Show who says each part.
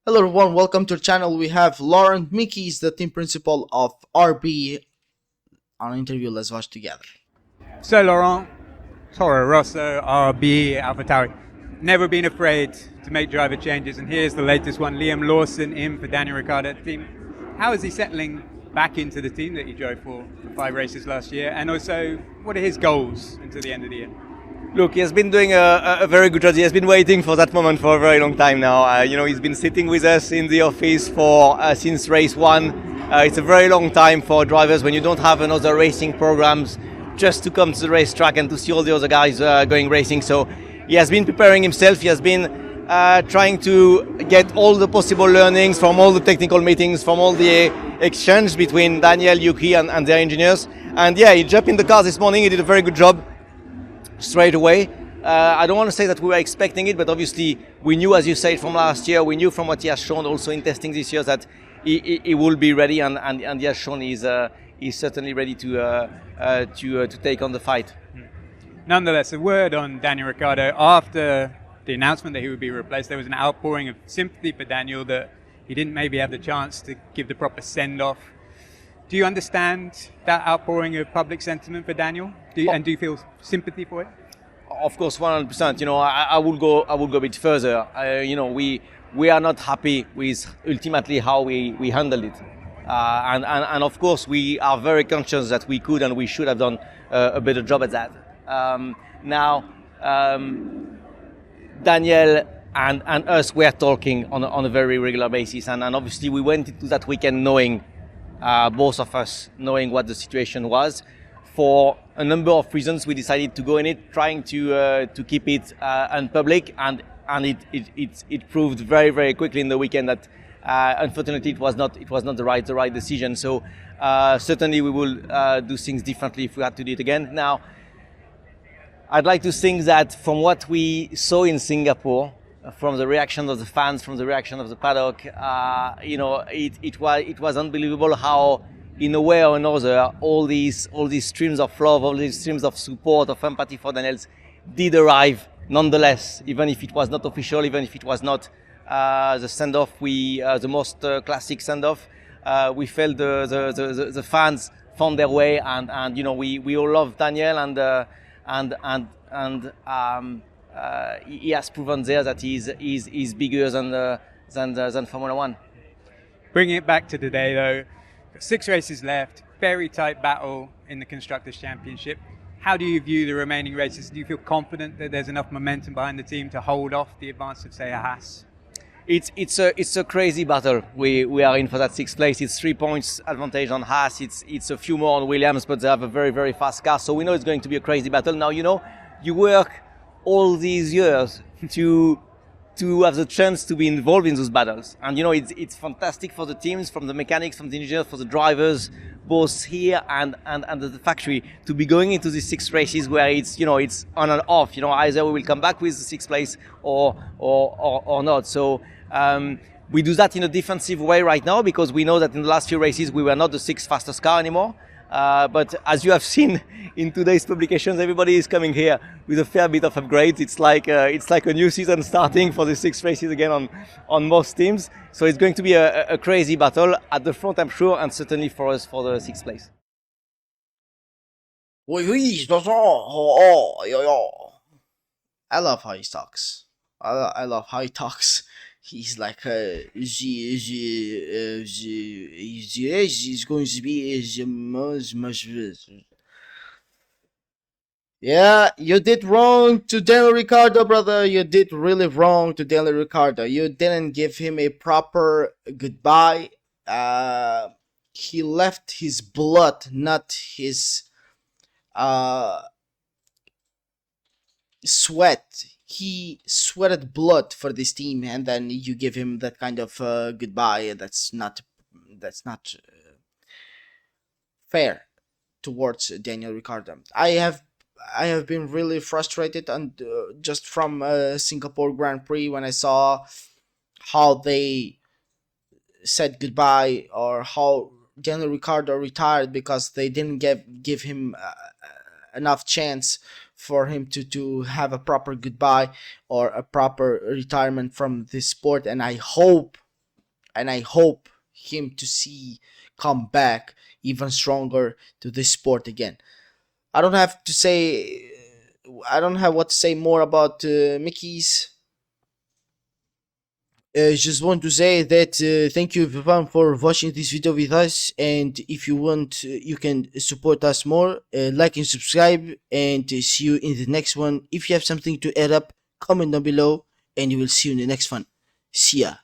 Speaker 1: Hello everyone, welcome to the channel. We have Laurent Mekies, the team principal of RB, on an interview. Let's watch together.
Speaker 2: So Laurent, Toro Rosso, RB, AlphaTauri, never been afraid to make driver changes, and here's the latest one, Liam Lawson in for Daniel Ricciardo at the team. How is he settling back into the team that he drove for 5 races last year, and also what are his goals until the end of the year?
Speaker 3: Look, he has been doing a very good job. He has been waiting for that moment for a very long time now. He's been sitting with us in the office for since race 1. It's a very long time for drivers when you don't have another racing programs just to come to the racetrack and to see all the other guys going racing. So he has been preparing himself. He has been trying to get all the possible learnings from all the technical meetings, from all the exchange between Daniel, Yuki and their engineers. And yeah, he jumped in the car this morning. He did a very good job straight away. I don't want to say that we were expecting it, but obviously we knew, as you said, from last year, we knew from what he has shown also in testing this year that he will be ready, and he has shown he's certainly ready to take on the fight.
Speaker 2: Nonetheless, a word on Daniel Ricciardo. After the announcement that he would be replaced, there was an outpouring of sympathy for Daniel that he didn't maybe have the chance to give the proper send-off. Do you understand that outpouring of public sentiment for Daniel? And do you feel sympathy for it?
Speaker 3: Of course, 100%. I will go a bit further. We are not happy with ultimately how we handled it, and of course we are very conscious that we could and we should have done a better job at that. Daniel and us were talking on a very regular basis, and obviously we went into that weekend knowing. Both of us knowing what the situation was. For a number of reasons, we decided to go in it, trying to keep it unpublic, and it proved very, very quickly in the weekend that unfortunately it was not the right decision. So certainly we will do things differently if we had to do it again. Now, I'd like to think that from what we saw in Singapore, from the reaction of the fans, from the reaction of the paddock, it was unbelievable how, in a way or another, all these streams of love, all these streams of support, of empathy for Daniels did arrive nonetheless, even if it was not official, even if it was not the send-off, the most classic send-off. We felt the fans found their way, and we all love Daniel, and he has proven there that he's bigger than Formula One.
Speaker 2: Bringing it back to today, though, 6 races left, very tight battle in the Constructors' Championship. How do you view the remaining races? Do you feel confident that there's enough momentum behind the team to hold off the advance of, say, a Haas?
Speaker 3: It's a crazy battle. We are in for that 6th place. It's 3 points advantage on Haas. It's a few more on Williams, but they have a very, very fast car. So we know it's going to be a crazy battle. Now, you work all these years to have the chance to be involved in those battles, and it's fantastic for the teams, from the mechanics, from the engineers, for the drivers, both here and at the factory, to be going into these 6 races where it's on and off. Either we will come back with the 6th place or not. So we do that in a defensive way right now, because we know that in the last few races we were not the 6th fastest car anymore. But as you have seen in today's publications, everybody is coming here with a fair bit of upgrades. It's like a new season starting for the 6 races again on most teams. So it's going to be a crazy battle at the front, I'm sure, and certainly for us for the 6th place.
Speaker 1: I love how he talks. I love how he talks. He's like, it's going to be much. Yeah, you did wrong to Daniel Ricciardo, brother. You did really wrong to Daniel Ricciardo. You didn't give him a proper goodbye. He left his blood, not his sweat. He sweated blood for this team, and then you give him that kind of goodbye. That's not fair towards Daniel Ricciardo. I have been really frustrated, and just from Singapore Grand Prix, when I saw how they said goodbye, or how Daniel Ricciardo retired because they didn't give him enough chance for him to have a proper goodbye or a proper retirement from this sport. And I hope and I hope him to see come back even stronger to this sport again. I don't have to say, I don't have what to say more about Mickey's. Just want to say that thank you everyone for watching this video with us, and if you want, you can support us more, like and subscribe, and see you in the next one. If you have something to add up, comment down below, and we will see you in the next one. See ya.